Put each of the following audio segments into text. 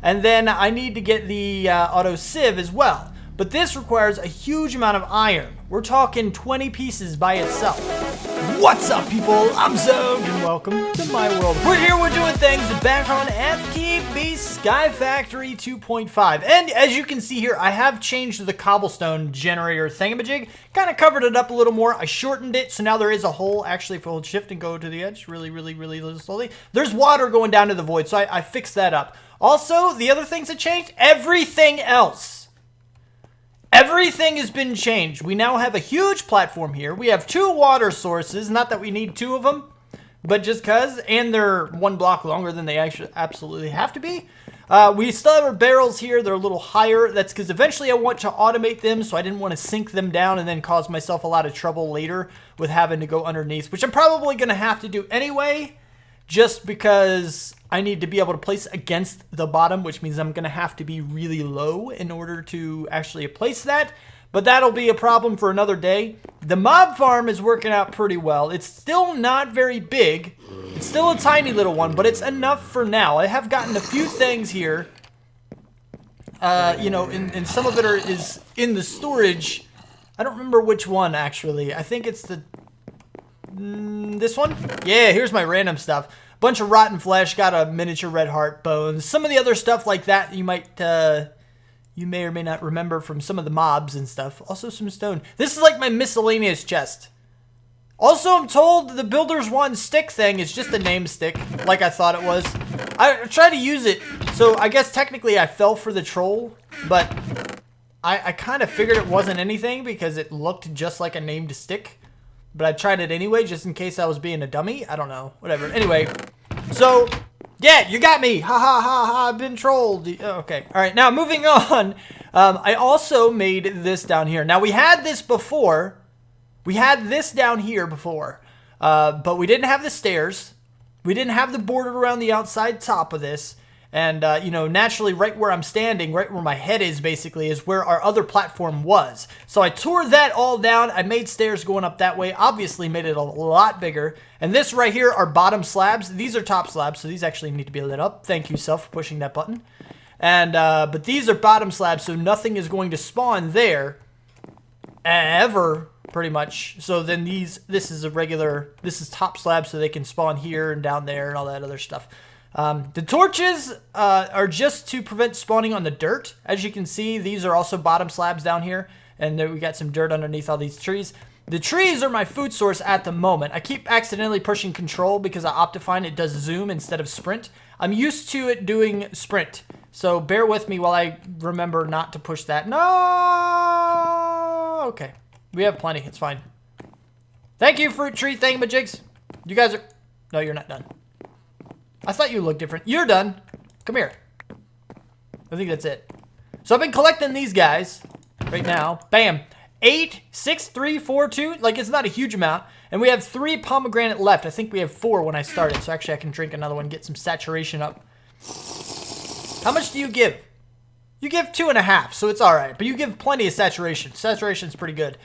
And then I need to get the auto-sieve as well. But this requires a huge amount of iron. We're talking 20 pieces by itself. What's up, people? I'm Xogue, and welcome to my world. We're here, we're doing things back on FTB SkyFactory 2.5. And as you can see here, I have changed the cobblestone generator thingamajig. Kind of covered it up a little more. I shortened it, so now there is a hole. Actually, if I hold shift and go to the edge really slowly, there's water going down to the void, so I fixed that up. Also, the other things that changed, everything else. Everything has been changed. We now have a huge platform here. We have 2 water sources. Not that we need 2 of them, but just because. And they're 1 block longer than they actually absolutely have to be. We still have our barrels here. They're a little higher. That's because eventually I want to automate them, so I didn't want to sink them down and then cause myself a lot of trouble later with having to go underneath, which I'm probably going to have to do anyway, just because I need to be able to place against the bottom, which means I'm going to have to be really low in order to actually place that. But that'll be a problem for another day. The mob farm is working out pretty well. It's still not very big. It's still a tiny little one, but it's enough for now. I have gotten a few things here. You know, and some of it is in the storage. I don't remember which one, actually. I think it's the... this one? Yeah, here's my random stuff. Bunch of rotten flesh, got a miniature red heart, bones. Some of the other stuff like that you might, you may or may not remember from some of the mobs and stuff. Also some stone. This is like my miscellaneous chest. Also, I'm told the Builder's One stick thing is just a name stick, like I thought it was. I tried to use it, so I guess technically I fell for the troll, but I kind of figured it wasn't anything because it looked just like a named stick. But I tried it anyway, just in case I was being a dummy. I don't know. Whatever. Anyway, so, yeah, you got me. Ha, ha, ha, ha, I've been trolled. Okay. All right. Now, moving on. I also made this down here. Now, we had this before. We had this down here before. But we didn't have the stairs. We didn't have the border around the outside top of this. And, you know, naturally, right where I'm standing, right where my head is, basically, is where our other platform was. So I tore that all down. I made stairs going up that way. Obviously, made it a lot bigger. And this right here are bottom slabs. These are top slabs, so these actually need to be lit up. Thank you, Self, for pushing that button. And, but these are bottom slabs, so nothing is going to spawn there ever, pretty much. So then this is a regular, this is top slab, so they can spawn here and down there and all that other stuff. The torches are just to prevent spawning on the dirt. As you can see, these are also bottom slabs down here. And then we got some dirt underneath all these trees. The trees are my food source at the moment. I keep accidentally pushing control because I Optifine it does zoom instead of sprint. I'm used to it doing sprint. So bear with me while I remember not to push that. No! Okay. We have plenty. It's fine. Thank you, fruit tree thingamajigs. You guys are... No, you're not done. I thought you looked different. You're done. Come here. I think that's it. So I've been collecting these guys right now. Bam. 8, 6, 3, 4, 2. Like, it's not a huge amount. And we have 3 pomegranate left. I think we have 4 when I started. So actually I can drink another one, get some saturation up. How much do you give? You give 2.5, so it's all right. But you give plenty of saturation. Saturation's pretty good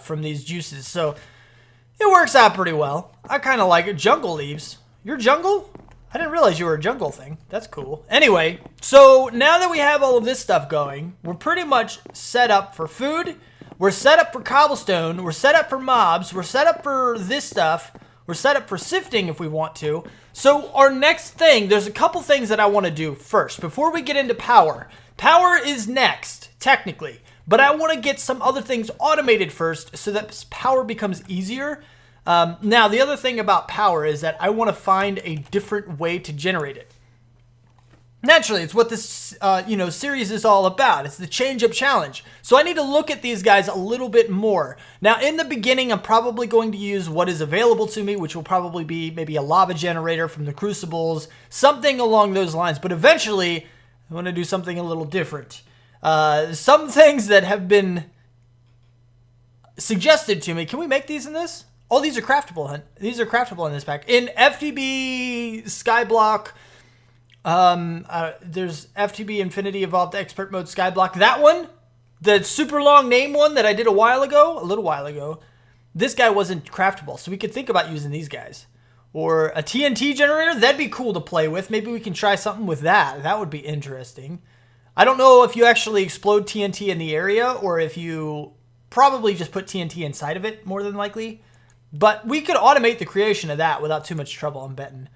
from these juices. So it works out pretty well. I kind of like it. Jungle leaves. You're jungle? I didn't realize you were a jungle thing. That's cool. Anyway, so now that we have all of this stuff going, we're pretty much set up for food. We're set up for cobblestone. We're set up for mobs. We're set up for this stuff. We're set up for sifting if we want to. So our next thing, there's a couple things that I want to do first before we get into power. Power is next, technically. But I want to get some other things automated first so that power becomes easier. Now, the other thing about power is that I want to find a different way to generate it. Naturally, it's what this, you know, series is all about. It's the change-up challenge. So I need to look at these guys a little bit more. Now, in the beginning, I'm probably going to use what is available to me, which will probably be maybe a lava generator from the crucibles, something along those lines. But eventually, I want to do something a little different. Some things that have been suggested to me. Can we make these in this? Oh, these are craftable. These are craftable in this pack. In FTB Skyblock, there's FTB Infinity Evolved Expert Mode Skyblock. That one, the super long name one that I did a little while ago, this guy wasn't craftable, so we could think about using these guys. Or a TNT generator, that'd be cool to play with. Maybe we can try something with that. That would be interesting. I don't know if you actually explode TNT in the area or if you probably just put TNT inside of it, more than likely. But we could automate the creation of that without too much trouble, I'm betting.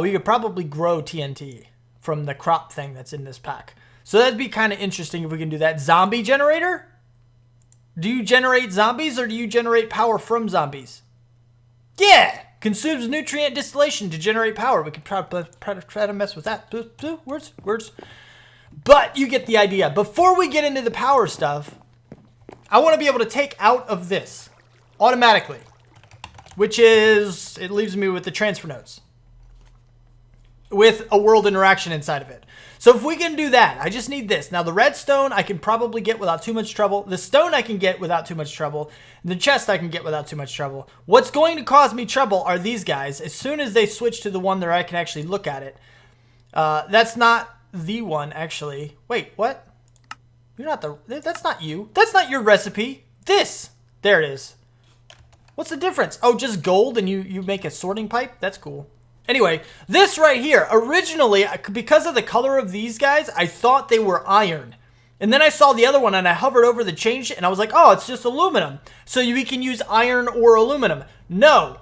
We could probably grow TNT from the crop thing that's in this pack. So that'd be kind of interesting if we can do that. Zombie generator? Do you generate zombies or do you generate power from zombies? Yeah! Consumes nutrient distillation to generate power. We could try to mess with that. Words. But you get the idea. Before we get into the power stuff, I want to be able to take out of this automatically, which is, it leaves me with the transfer nodes with a world interaction inside of it. So if we can do that, I just need this. Now the redstone I can probably get without too much trouble. The stone I can get without too much trouble. The chest I can get without too much trouble. What's going to cause me trouble are these guys. As soon as they switch to the one that I can actually look at it. That's not the one, actually. Wait, what? You're not the... That's not you. That's not your recipe. This. There it is. What's the difference? Oh, just gold and you make a sorting pipe? That's cool. Anyway, this right here, originally, because of the color of these guys, I thought they were iron. And then I saw the other one and I hovered over the change and I was like, oh, it's just aluminum. So we can use iron or aluminum. No,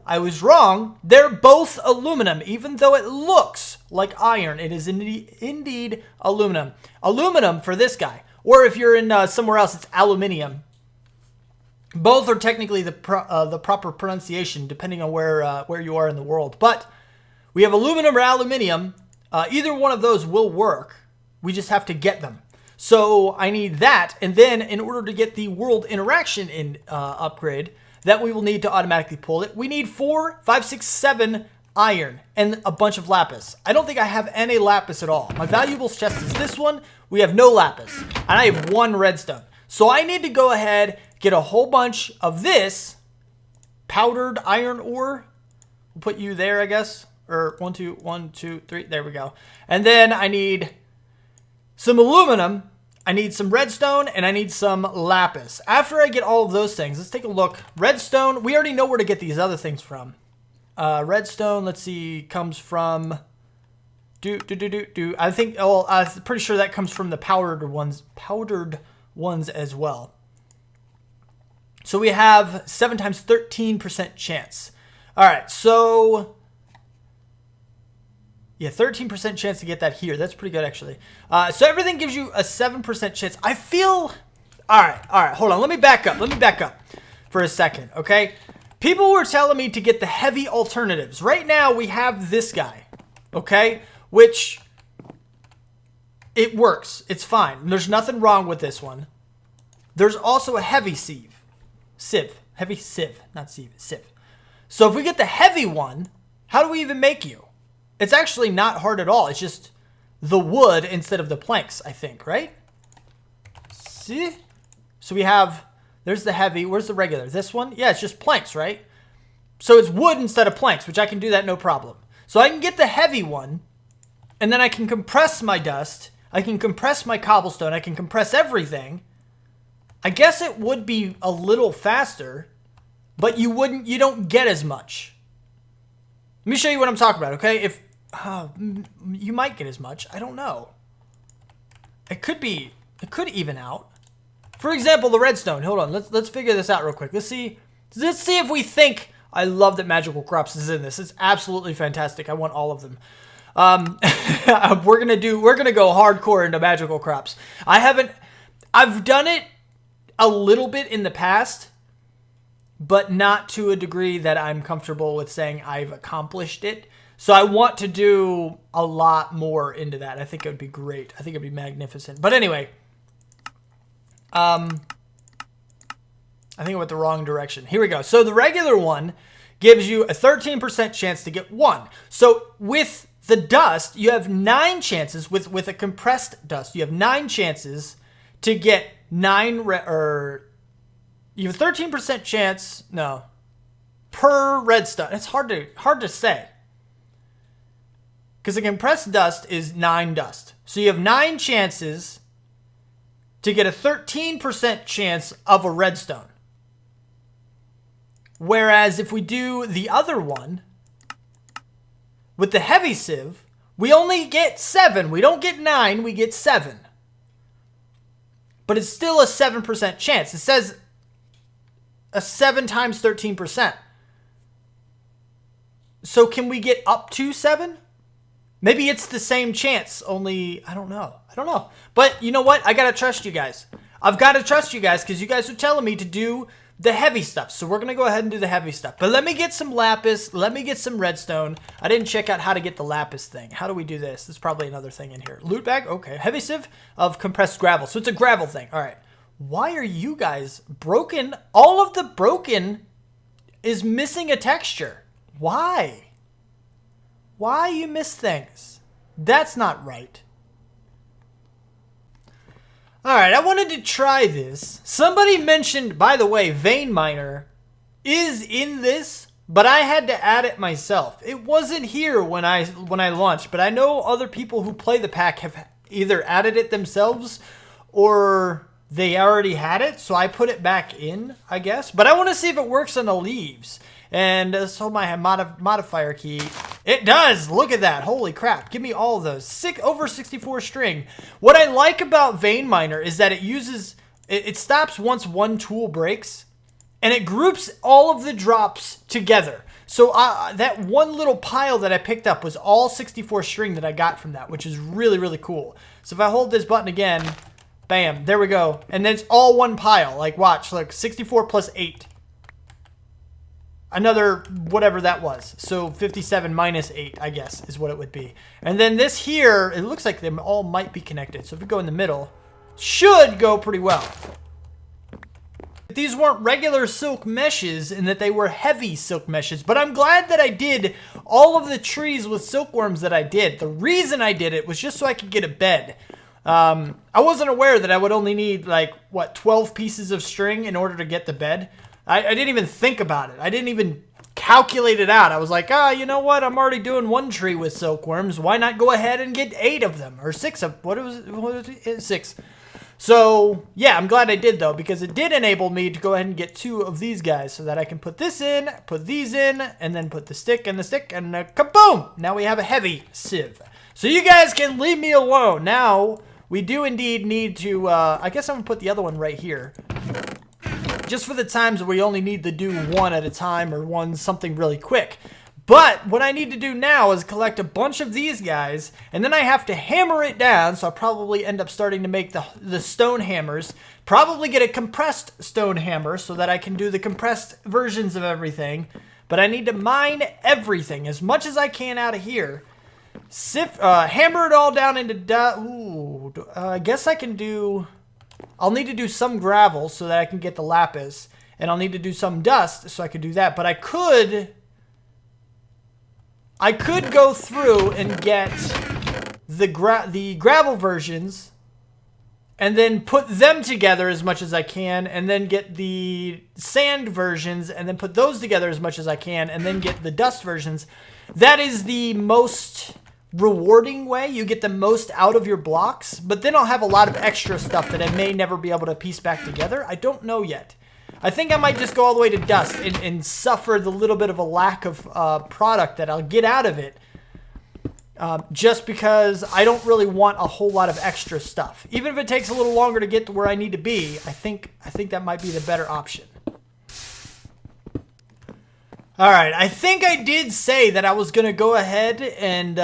I was wrong. They're both aluminum, even though it looks like iron. It is indeed aluminum. Aluminum for this guy. Or if you're in somewhere else, it's aluminium. Both are technically the proper pronunciation, depending on where you are in the world. But we have aluminum or aluminium. Either one of those will work. We just have to get them. So I need that. And then in order to get the world interaction upgrade, that we will need to automatically pull it, we need 4, 5, 6, 7 iron and a bunch of lapis. I don't think I have any lapis at all. My valuables chest is this one. We have no lapis. And I have 1 redstone. So I need to go ahead, get a whole bunch of this powdered iron ore. We'll put you there, I guess. Or 1, 2, 3. There we go. And then I need some aluminum. I need some redstone and I need some lapis. After I get all of those things, let's take a look. Redstone, we already know where to get these other things from. Redstone, let's see, comes from... I think, oh, I'm pretty sure that comes from the powdered ones as well. So we have 7 times 13% chance. All right, so yeah, 13% chance to get that here. That's pretty good, actually. So everything gives you a 7% chance. I feel... All right, hold on. Let me back up for a second, okay? People were telling me to get the heavy alternatives. Right now, we have this guy, okay? Which, it works. It's fine. There's nothing wrong with this one. There's also a heavy sieve. Heavy sieve. Not sieve, sieve. So if we get the heavy one, how do we even make you? It's actually not hard at all. It's just the wood instead of the planks, I think, right? See? So we have, there's the heavy. Where's the regular? This one? Yeah, it's just planks, right? So it's wood instead of planks, which I can do that no problem. So I can get the heavy one, and then I can compress my dust. I can compress my cobblestone. I can compress everything. I guess it would be a little faster, but you don't get as much. Let me show you what I'm talking about, okay? If you might get as much, I don't know. It could even out. For example, the redstone. Hold on, let's figure this out real quick. Let's see if we think. I love that magical crops is in this. It's absolutely fantastic. I want all of them. We're gonna go hardcore into magical crops. I've done it a little bit in the past, but not to a degree that I'm comfortable with saying I've accomplished it. So I want to do a lot more into that. I think it would be great. I think it'd be magnificent. But anyway, I think I went the wrong direction. Here we go. So the regular one gives you a 13% chance to get 1. So with the dust, you have 9 chances. With a compressed dust, you have 9 chances to get 9 you have a 13% chance, no, per redstone. It's hard to say. Because the compressed dust is 9 dust. So you have 9 chances to get a 13% chance of a redstone. Whereas if we do the other one with the heavy sieve, we only get 7. We don't get 9, we get 7. But it's still a 7% chance. It says a 7 times 13%. So can we get up to 7? Maybe it's the same chance, only, I don't know. But you know what? I gotta trust you guys. I've got to trust you guys because you guys are telling me to do the heavy stuff. So we're going to go ahead and do the heavy stuff. But let me get some lapis. Let me get some redstone. I didn't check out how to get the lapis thing. How do we do this? There's probably another thing in here. Loot bag? Okay. Heavy sieve of compressed gravel. So it's a gravel thing. All right. Why are you guys broken? All of the broken is missing a texture. Why? Why you miss things? That's not right. All right, I wanted to try this. Somebody mentioned, by the way, Vein Miner is in this, but I had to add it myself. It wasn't here when I launched, but I know other people who play the pack have either added it themselves or they already had it, so I put it back in, I guess. But I want to see if it works on the leaves. And let's hold my modifier key. It does! Look at that. Holy crap. Give me all of those. Over 64 string. What I like about Vein Miner is that it stops once one tool breaks, and it groups all of the drops together. So that one little pile that I picked up was all 64 string that I got from that, which is really, really cool. So if I hold this button again, bam, there we go. And then it's all one pile. Like, watch, look, 64 plus 8. Another, whatever that was. So 57 minus 8, I guess, is what it would be. And then this here, it looks like them all might be connected. So if we go in the middle, should go pretty well. These weren't regular silk meshes in that they were heavy silk meshes, but I'm glad that I did all of the trees with silkworms that I did. The reason I did it was just so I could get a bed. I wasn't aware that I would only need, like, what, 12 pieces of string in order to get the bed. I didn't even think about it. I didn't even calculate it out. I was like, you know what? I'm already doing one tree with silkworms. Why not go ahead and get 8 of them? Or 6 of, what was it? 6. So, yeah, I'm glad I did, though, because it did enable me to go ahead and get 2 of these guys so that I can put this in, put these in, and then put the stick, and kaboom! Now we have a heavy sieve. So you guys can leave me alone. Now, we do indeed need to, I guess I'm going to put the other one right here. Just for the times where we only need to do one at a time or something really quick. But what I need to do now is collect a bunch of these guys, and then I have to hammer it down, so I'll probably end up starting to make the stone hammers. Probably get a compressed stone hammer so that I can do the compressed versions of everything. But I need to mine everything as much as I can out of here. Hammer it all down into... I guess I can do... I'll need to do some gravel so that I can get the lapis. And I'll need to do some dust so I could do that. But I could go through and get the gravel versions and then put them together as much as I can, and then get the sand versions and then put those together as much as I can, and then get the dust versions. That is the most rewarding way. You get the most out of your blocks, but then I'll have a lot of extra stuff that I may never be able to piece back together. I don't know yet. I think I might just go all the way to dust and suffer the little bit of a lack of product that I'll get out of it, just because I don't really want a whole lot of extra stuff. Even if it takes a little longer to get to where I need to be, I think that might be the better option. All right, I think I did say that I was going to go ahead and,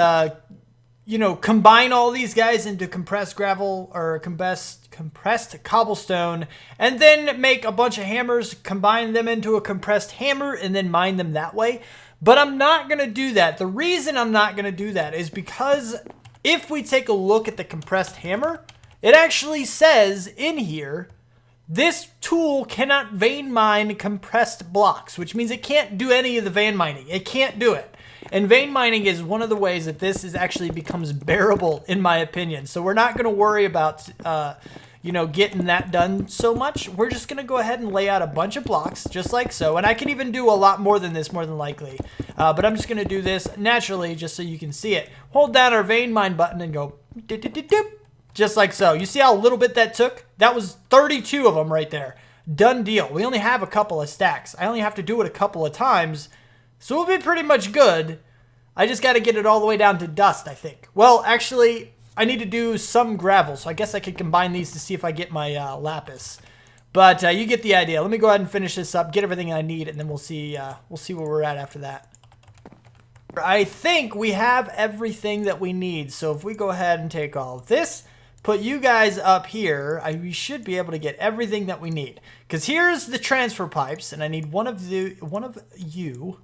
combine all these guys into compressed gravel or compressed cobblestone, and then make a bunch of hammers, combine them into a compressed hammer, and then mine them that way. But I'm not going to do that. The reason I'm not going to do that is because if we take a look at the compressed hammer, it actually says in here, this tool cannot vein mine compressed blocks, which means it can't do any of the vein mining. It can't do it. And vein mining is one of the ways that this actually becomes bearable, in my opinion. So we're not going to worry about, getting that done so much. We're just going to go ahead and lay out a bunch of blocks, just like so. And I can even do a lot more than this, more than likely. But I'm just going to do this naturally, just so you can see it. Hold down our vein mine button and go, doop, doop, doop, doop. Just like so. You see how little bit that took? That was 32 of them right there. done deal. We only have a couple of stacks. I only have to do it a couple of times, so we'll be pretty much good. I just got to get it all the way down to dust, I think. Well, actually, I need to do some gravel, so I guess I could combine these to see if I get my lapis. But you get the idea. Let me go ahead and finish this up, get everything I need, and then we'll see where we're at after that. I think we have everything that we need. So if we go ahead and take all of this, put you guys up here, we should be able to get everything that we need. Because here's the transfer pipes, and I need one of you.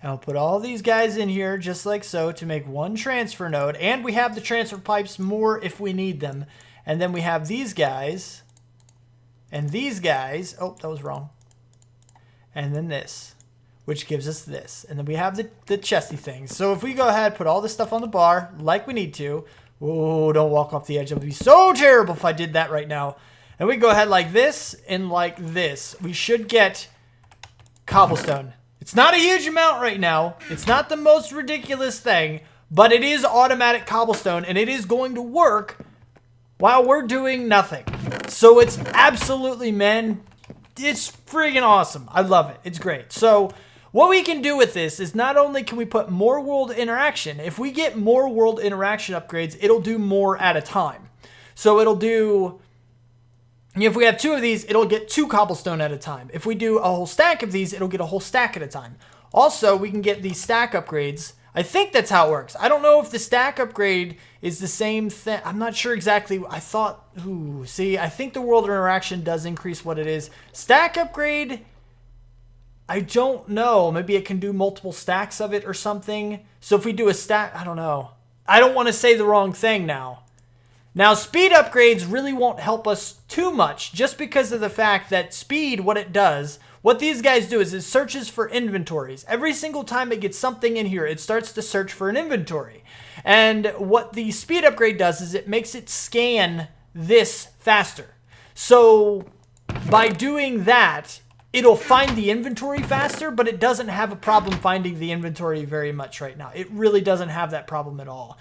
And I'll put all these guys in here just like so to make one transfer node. And we have the transfer pipes more if we need them. And then we have these guys. And these guys. Oh, that was wrong. And then this, which gives us this. And then we have the chesty things. So if we go ahead, put all this stuff on the bar like we need to. Oh, don't walk off the edge. It would be so terrible if I did that right now. And we go ahead like this and like this. We should get cobblestone. It's not a huge amount right now. It's not the most ridiculous thing, but it is automatic cobblestone, and it is going to work while we're doing nothing. So it's absolutely, man, it's freaking awesome. I love it. It's great. So what we can do with this is not only can we put more world interaction, if we get more world interaction upgrades, it'll do more at a time. So it'll do, if we have 2 of these, it'll get 2 cobblestone at a time. If we do a whole stack of these, it'll get a whole stack at a time. Also, we can get these stack upgrades. I think that's how it works. I don't know if the stack upgrade is the same thing. I'm not sure exactly. I thought, see, I think the world interaction does increase what it is. Stack upgrade, I don't know. Maybe it can do multiple stacks of it or something. So if we do a stack, I don't know. I don't want to say the wrong thing now. Now, speed upgrades really won't help us too much just because of the fact that speed, what it does, what these guys do is it searches for inventories. Every single time it gets something in here, it starts to search for an inventory. And what the speed upgrade does is it makes it scan this faster. So by doing that, it'll find the inventory faster, but it doesn't have a problem finding the inventory very much right now. It really doesn't have that problem at all.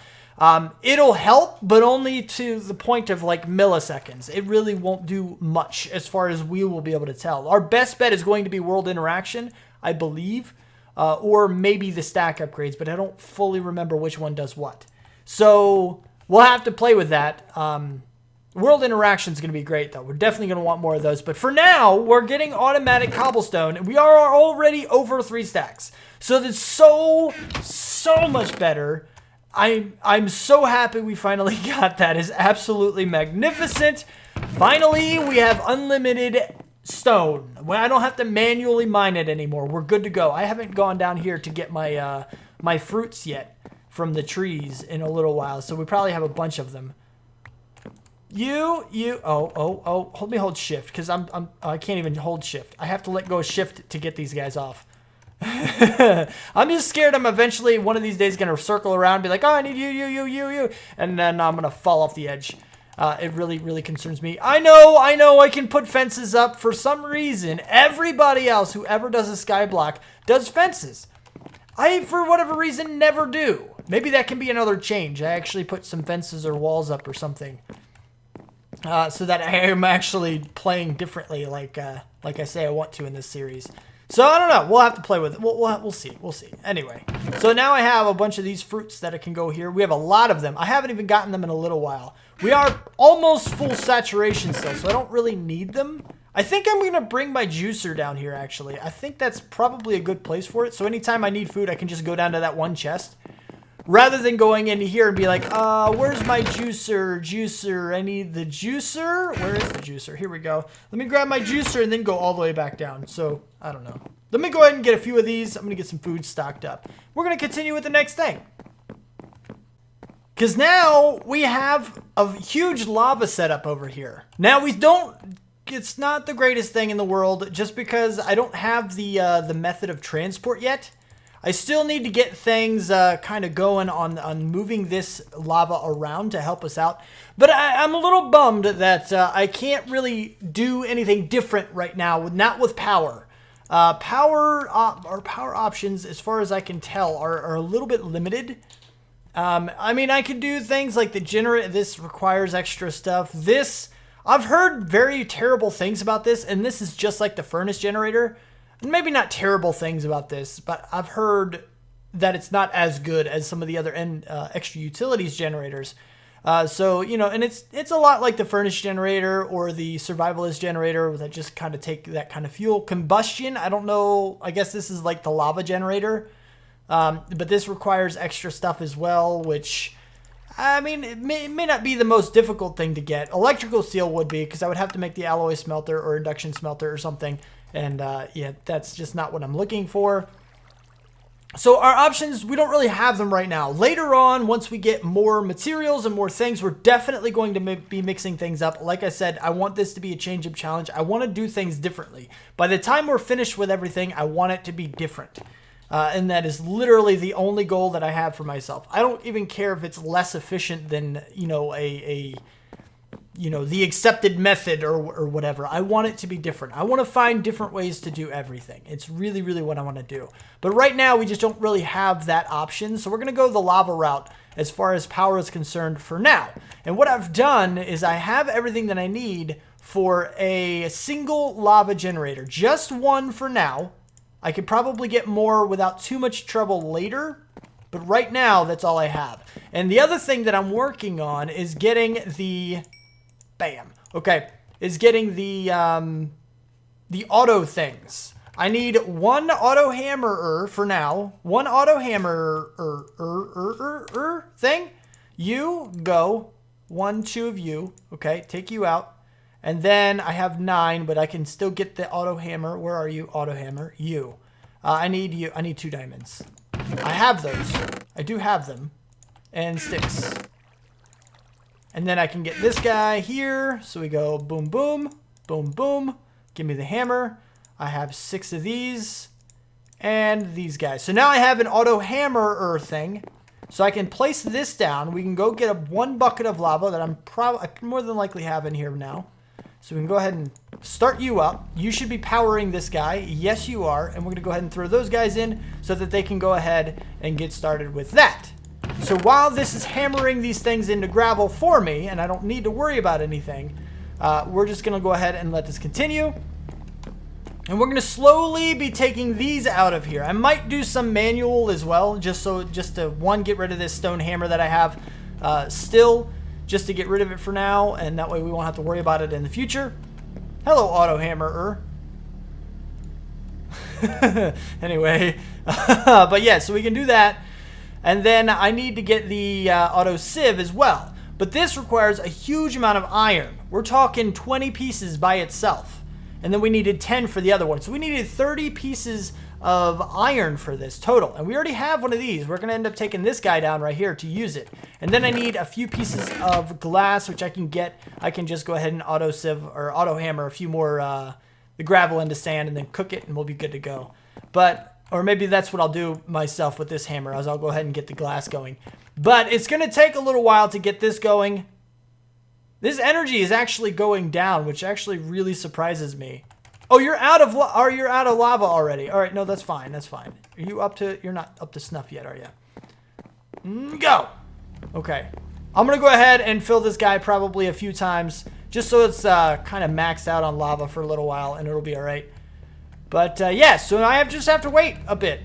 It'll help, but only to the point of like milliseconds. It really won't do much as far as we will be able to tell. Our best bet is going to be world interaction, I believe, or maybe the stack upgrades, but I don't fully remember which one does what. So we'll have to play with that. World interaction is going to be great, though. We're definitely going to want more of those. But for now, we're getting automatic cobblestone, and we are already over 3 stacks. So that's so much better. I'm so happy we finally got that. It's absolutely magnificent. Finally, we have unlimited stone. I don't have to manually mine it anymore. We're good to go. I haven't gone down here to get my my fruits yet from the trees in a little while, so we probably have a bunch of them. Hold me hold shift, because I can't even hold shift. I have to let go of shift to get these guys off. I'm just scared I'm eventually one of these days going to circle around and be like, oh, I need you. And then I'm going to fall off the edge. It really concerns me. I know I can put fences up. For some reason, everybody else who ever does a sky block does fences. I, for whatever reason, never do. Maybe that can be another change. I actually put some fences or walls up or something. So that I am actually playing differently like I say I want to in this series. So I don't know. We'll have to play with it. We'll see. We'll see. Anyway, so now I have a bunch of these fruits that I can go here. We have a lot of them. I haven't even gotten them in a little while. We are almost full saturation still, so I don't really need them. I think I'm going to bring my juicer down here, actually. I think that's probably a good place for it. So anytime I need food, I can just go down to that one chest. Rather than going into here and be like, where's my juicer? I need the juicer. Where is the juicer? Here we go. Let me grab my juicer and then go all the way back down. So, I don't know. Let me go ahead and get a few of these. I'm going to get some food stocked up. We're going to continue with the next thing. Because now we have a huge lava setup over here. Now it's not the greatest thing in the world just because I don't have the method of transport yet. I still need to get things kind of going on moving this lava around to help us out. But I'm a little bummed that I can't really do anything different right now, not with power. Power options, as far as I can tell, are a little bit limited. I mean, I could do things like the generator. This requires extra stuff. This, I've heard very terrible things about this, and this is just like the furnace generator. And maybe not terrible things about this, but I've heard that it's not as good as some of the other extra utilities generators. So, you know, and it's a lot like the furnace generator or the survivalist generator that just kind of take that kind of fuel. Combustion, I don't know. I guess this is like the lava generator. But this requires extra stuff as well, which, I mean, it may not be the most difficult thing to get. Electrical steel would be, because I would have to make the alloy smelter or induction smelter or something. And yeah, that's just not what I'm looking for. So our options, we don't really have them right now. Later on, once we get more materials and more things, we're definitely going to be mixing things up. Like I said, I want this to be a change-up challenge. I want to do things differently. By the time we're finished with everything, I want it to be different. And that is literally the only goal that I have for myself. I don't even care if it's less efficient than, you know, the accepted method or whatever. I want it to be different. I want to find different ways to do everything. It's really, really what I want to do. But right now, we just don't really have that option. So we're going to go the lava route as far as power is concerned for now. And what I've done is I have everything that I need for a single lava generator. Just one for now. I could probably get more without too much trouble later. But right now, that's all I have. And the other thing that I'm working on is getting the... Bam. Okay. Is getting the auto things. I need one auto hammerer for now. One auto hammerer thing. You go. 1, 2 of you. Okay. Take you out. And then I have 9, but I can still get the auto hammer. Where are you? Auto hammer. You. I need you. I need 2 diamonds. I have those. I do have them. And sticks. And then I can get this guy here. So we go boom, boom, boom, boom. Give me the hammer. I have 6 of these. And these guys. So now I have an auto hammerer thing. So I can place this down. We can go get 1 bucket of lava that I more than likely have in here now. So we can go ahead and start you up. You should be powering this guy. Yes, you are. And we're going to go ahead and throw those guys in so that they can go ahead and get started with that. So while this is hammering these things into gravel for me, and I don't need to worry about anything, we're just going to go ahead and let this continue. And we're going to slowly be taking these out of here. I might do some manual as well, just to, get rid of this stone hammer that I have still, just to get rid of it for now, and that way we won't have to worry about it in the future. Hello, auto hammerer. Anyway, but yeah, so we can do that. And then I need to get the auto-sieve as well. But this requires a huge amount of iron. We're talking 20 pieces by itself. And then we needed 10 for the other one. So we needed 30 pieces of iron for this total. And we already have one of these. We're going to end up taking this guy down right here to use it. And then I need a few pieces of glass, which I can get. I can just go ahead and auto-sieve or auto-hammer a few more the gravel into sand and then cook it and we'll be good to go. Or maybe that's what I'll do myself with this hammer, as I'll go ahead and get the glass going. But it's going to take a little while to get this going. This energy is actually going down, which actually really surprises me. Oh, you're out of lava already. All right, no, that's fine. That's fine. Are you up to? You're not up to snuff yet, are you? Go. Okay. I'm going to go ahead and fill this guy probably a few times, just so it's kind of maxed out on lava for a little while, and it'll be all right. But yeah, so I just have to wait a bit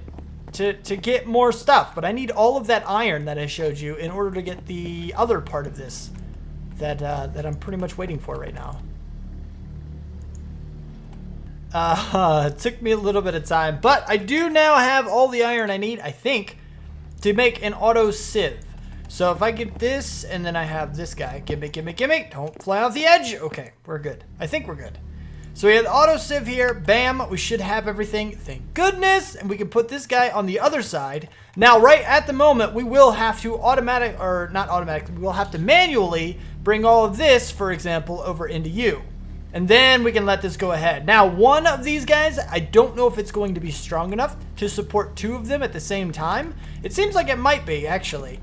to get more stuff. But I need all of that iron that I showed you in order to get the other part of this that I'm pretty much waiting for right now. It took me a little bit of time, but I do now have all the iron I need, I think, to make an auto-sieve. So if I get this, and then I have this guy. Gimme, gimme, gimme. Don't fly off the edge. Okay, we're good. I think we're good. So we have auto-sieve here. Bam. We should have everything. Thank goodness. And we can put this guy on the other side. Now, right at the moment, we will have to we will have to manually bring all of this, for example, over into you. And then we can let this go ahead. Now, one of these guys, I don't know if it's going to be strong enough to support 2 of them at the same time. It seems like it might be, actually.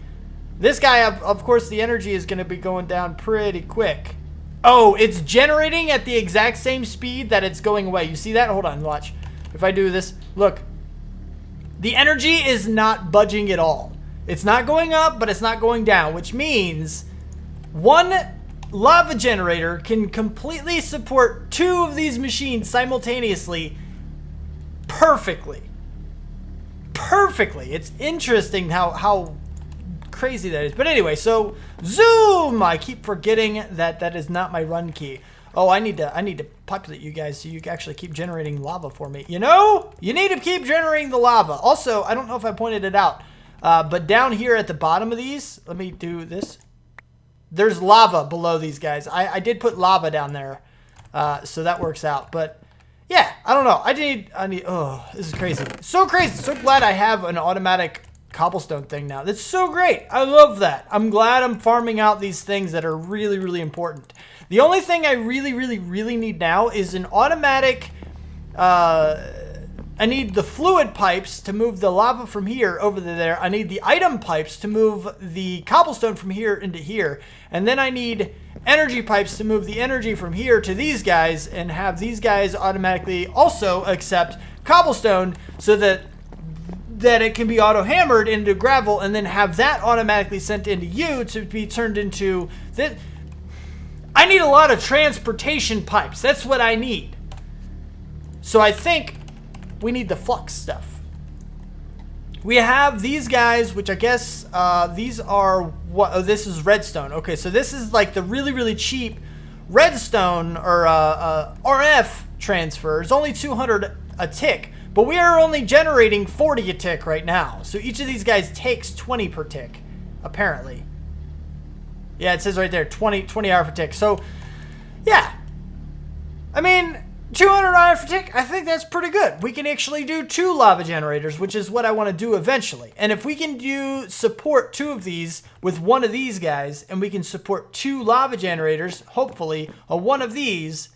This guy, of course, the energy is going to be going down pretty quick. Oh, it's generating at the exact same speed that it's going away. You see that? Hold on, watch. If I do this, look. The energy is not budging at all. It's not going up, but it's not going down, which means 1 lava generator can completely support 2 of these machines simultaneously perfectly. Perfectly. It's interesting how crazy that is. But anyway, so zoom. I keep forgetting that is not my run key. Oh, I need to populate you guys so you can actually keep generating lava for me. You know, you need to keep generating the lava. Also, I don't know if I pointed it out, but down here at the bottom of these, let me do this. There's lava below these guys. I did put lava down there, so that works out. But yeah, I don't know. I need. Oh, this is crazy. So crazy. So glad I have an automatic cobblestone thing now. That's so great. I love that. I'm glad I'm farming out these things that are really, really important. The only thing I really, really, really need now is an automatic. I need the fluid pipes to move the lava from here over to there. I need the item pipes to move the cobblestone from here into here. And then I need energy pipes to move the energy from here to these guys and have these guys automatically also accept cobblestone so that it can be auto-hammered into gravel and then have that automatically sent into you to be turned into this. I need a lot of transportation pipes. That's what I need. So I think we need the flux stuff. We have these guys, which I guess these are what? Oh, this is redstone. Okay, so this is like the really, really cheap redstone or RF transfer. It's only 200 a tick, but we are only generating 40 a tick right now. So each of these guys takes 20 per tick, apparently. Yeah, it says right there, 20 hour per tick. So, yeah. I mean, 200 hour per tick, I think that's pretty good. We can actually do 2 lava generators, which is what I want to do eventually. And if we can support 2 of these with one of these guys, and we can support 2 lava generators, hopefully, one of these,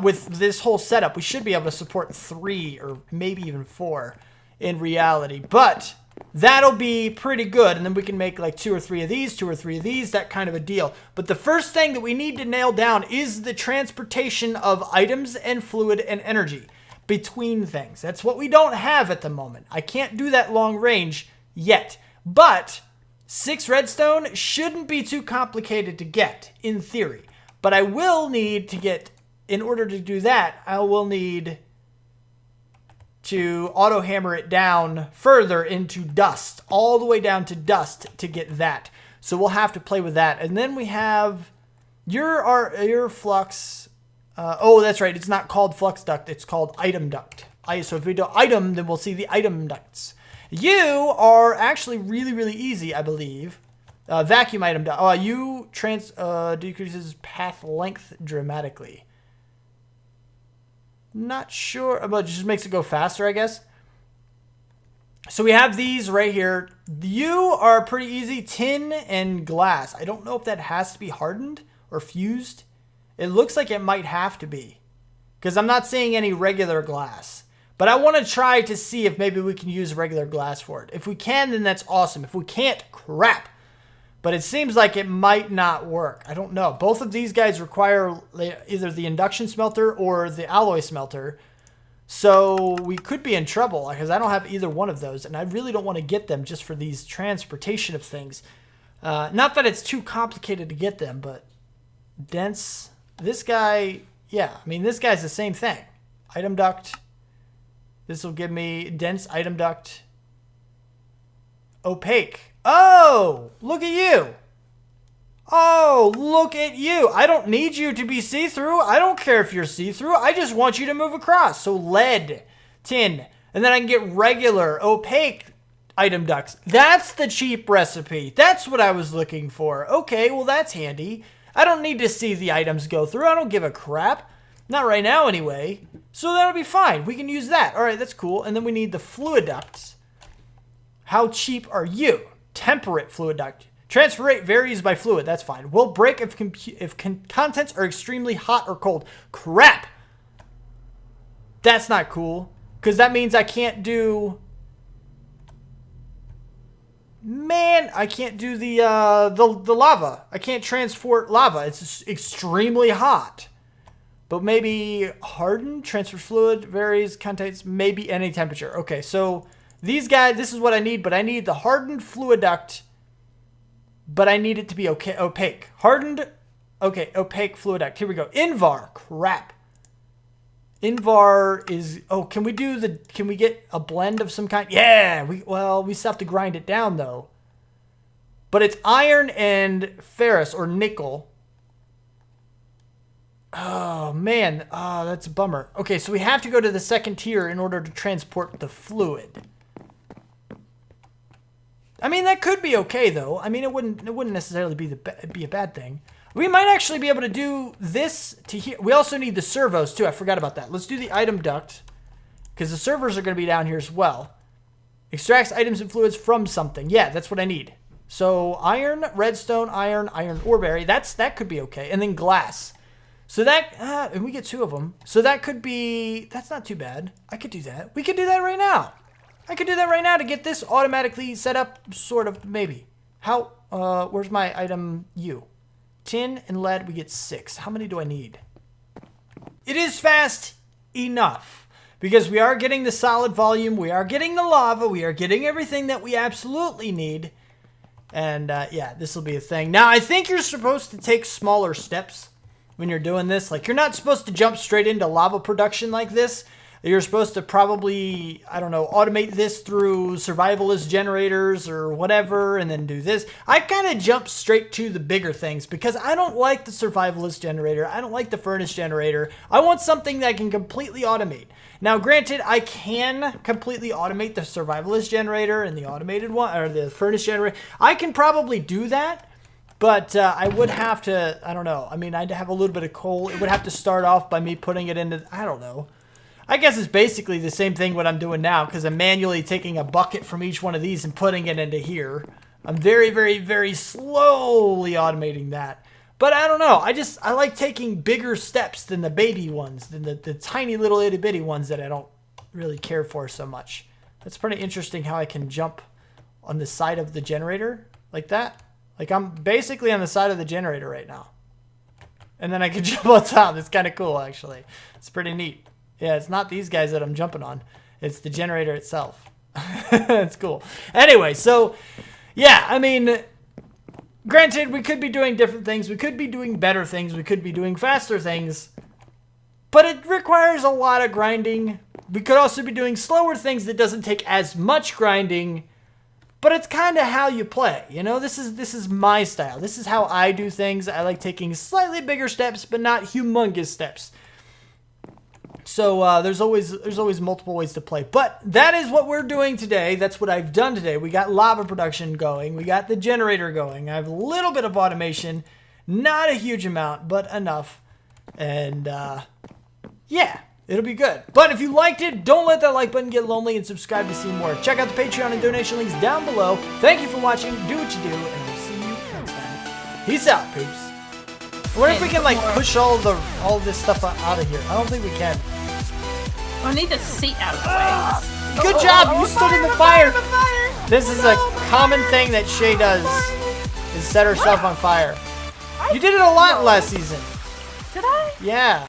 with this whole setup, we should be able to support 3 or maybe even 4 in reality. But that'll be pretty good, and then we can make like 2 or 3 of these, 2 or 3 of these, that kind of a deal. But the first thing that we need to nail down is the transportation of items and fluid and energy between things. That's what we don't have at the moment. I can't do that long range yet. But 6 redstone shouldn't be too complicated to get, in theory. But I will need to get, in order to do that, I will need to auto hammer it down further into dust, all the way down to dust to get that. So we'll have to play with that. And then we have your flux. Oh, that's right. It's not called flux duct. It's called item duct. So if we do item, then we'll see the item ducts. You are actually really, really easy, I believe. Vacuum item duct. Decreases path length dramatically. Not sure, but it just makes it go faster, I guess. So we have these right here. You are pretty easy. Tin and glass. I don't know if that has to be hardened or fused. It looks like it might have to be, because I'm not seeing any regular glass. But I want to try to see if maybe we can use regular glass for it. If we can, then that's awesome. If we can't, crap. But it seems like it might not work. I don't know. Both of these guys require either the induction smelter or the alloy smelter. So we could be in trouble because I don't have either one of those. And I really don't want to get them just for these transportation of things. Not that it's too complicated to get them, but dense. This guy, yeah. I mean, this guy's the same thing. Item duct. This will give me dense item duct. Opaque. Oh, look at you. Oh, look at you. I don't need you to be see-through. I don't care if you're see-through. I just want you to move across. So lead, tin, and then I can get regular, opaque item ducts. That's the cheap recipe. That's what I was looking for. Okay, well, that's handy. I don't need to see the items go through. I don't give a crap. Not right now, anyway. So that'll be fine. We can use that. All right, that's cool. And then we need the fluid ducts. How cheap are you? Temperate fluid duct. Transfer rate varies by fluid. That's fine. Will break if contents are extremely hot or cold. Crap. That's not cool. Because that means I can't do... Man, I can't do the lava. I can't transport lava. It's extremely hot. But maybe hardened, transfer fluid, varies, contents, maybe any temperature. Okay, so these guys, this is what I need, but I need the hardened fluid duct, but I need it to be opaque. Hardened Okay, opaque fluid duct. Here we go. Invar. Crap. Invar is... Oh, can we do the... Can we get a blend of some kind? Yeah! We still have to grind it down, though. But it's iron and ferrous, or nickel. Oh, man. Oh, that's a bummer. Okay, so we have to go to the second tier in order to transport the fluid. I mean, that could be okay, though. I mean, it wouldn't necessarily be a bad thing. We might actually be able to do this to here. We also need the servos, too. I forgot about that. Let's do the item duct, because the servers are going to be down here as well. Extracts items and fluids from something. Yeah, that's what I need. So iron, redstone, iron ore berry. That could be okay. And then glass. So that, and we get 2 of them. So that could be, that's not too bad. I could do that. We could do that right now. I could do that right now to get this automatically set up, sort of, maybe. How, where's my item U? Tin and lead, we get 6. How many do I need? It is fast enough. Because we are getting the solid volume, we are getting the lava, we are getting everything that we absolutely need. And, yeah, this will be a thing. Now, I think you're supposed to take smaller steps when you're doing this. Like, you're not supposed to jump straight into lava production like this. You're supposed to probably, I don't know, automate this through survivalist generators or whatever, and then do this. I kind of jump straight to the bigger things because I don't like the survivalist generator. I don't like the furnace generator. I want something that I can completely automate. Now, granted, I can completely automate the survivalist generator and the automated one, or the furnace generator. I can probably do that. But I would have to, I don't know. I mean, I'd have a little bit of coal. It would have to start off by me putting it into, I don't know. I guess it's basically the same thing what I'm doing now because I'm manually taking a bucket from each one of these and putting it into here. I'm very, very, very slowly automating that. But I don't know. I like taking bigger steps than the baby ones, than the tiny little itty bitty ones that I don't really care for so much. That's pretty interesting how I can jump on the side of the generator like that. Like I'm basically on the side of the generator right now. And then I can jump on top. It's kind of cool, actually. It's pretty neat. Yeah, it's not these guys that I'm jumping on. It's the generator itself. It's cool. Anyway, so, yeah, I mean, granted, we could be doing different things. We could be doing better things. We could be doing faster things. But it requires a lot of grinding. We could also be doing slower things that doesn't take as much grinding. But it's kind of how you play, you know? This is my style. This is how I do things. I like taking slightly bigger steps, but not humongous steps. So there's always multiple ways to play. But that is what we're doing today. That's what I've done today. We got lava production going. We got the generator going. I have a little bit of automation. Not a huge amount, but enough. And yeah, it'll be good. But if you liked it, don't let that like button get lonely and subscribe to see more. Check out the Patreon and donation links down below. Thank you for watching. Do what you do, and we'll see you next time. Peace out, peeps. I wonder if we can like push all this stuff out of here. I don't think we can. I need the seat out of the way. Good job! You stood in the fire! This is a common thing that Shay does, is set herself on fire. You did it a lot last season. Did I? Yeah.